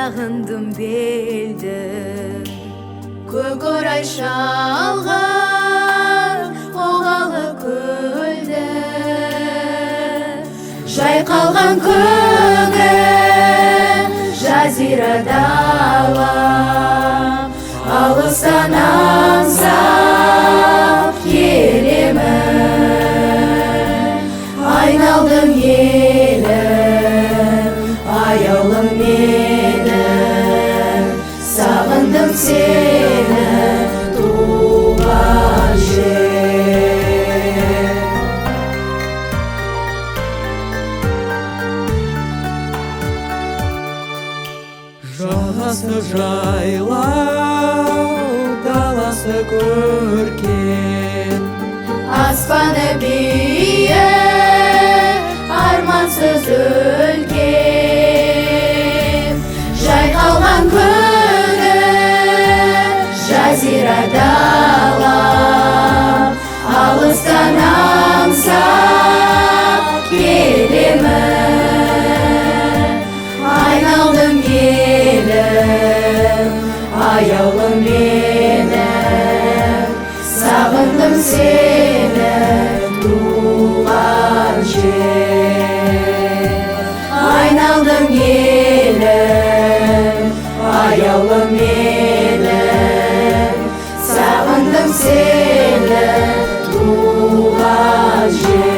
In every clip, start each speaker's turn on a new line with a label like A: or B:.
A: сағындым белді. Көкорай шалған қоғалы көлді, жайқалған көгін жазира дала, алыстан аңсап келемін. Айналдым елім, аяулым менің, сағындым сені туған жер.
B: Жағасы жайлау, даласы көркем,
A: аспаны биік, армансыз өлкем. Жайқалған көгін жазира дала, алыстан аңсап келемін. Айналдым елім, аяулым менің, сағындым сені туған жер. Айналдым елім, аяулым менің, сағындым сені туған жер.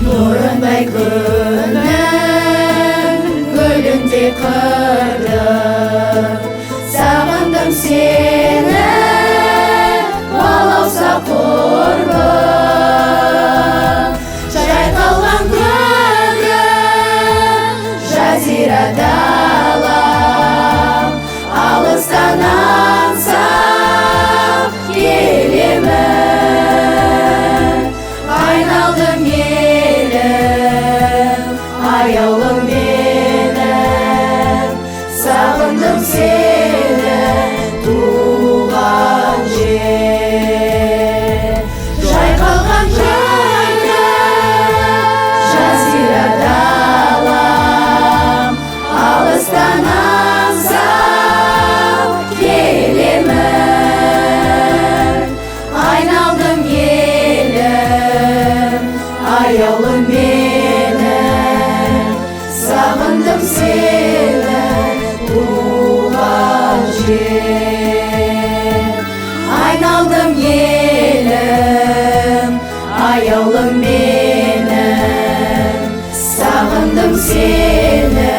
A: Нұрындай күннің гүліндей қырдым, сағындым сені балауса құрбым. Жайқалған көгін жазира дала, алыстан аңсап келемін. Айналдым елім, аяулым менің, сағындым сені туған жер. Жайқалған көгін жазира дала, алыстан аңсап келемін. Айналдым елім, аяулым менің, сағындым сені туған жер. Айналдым елім, аяулым менің, сағындым сені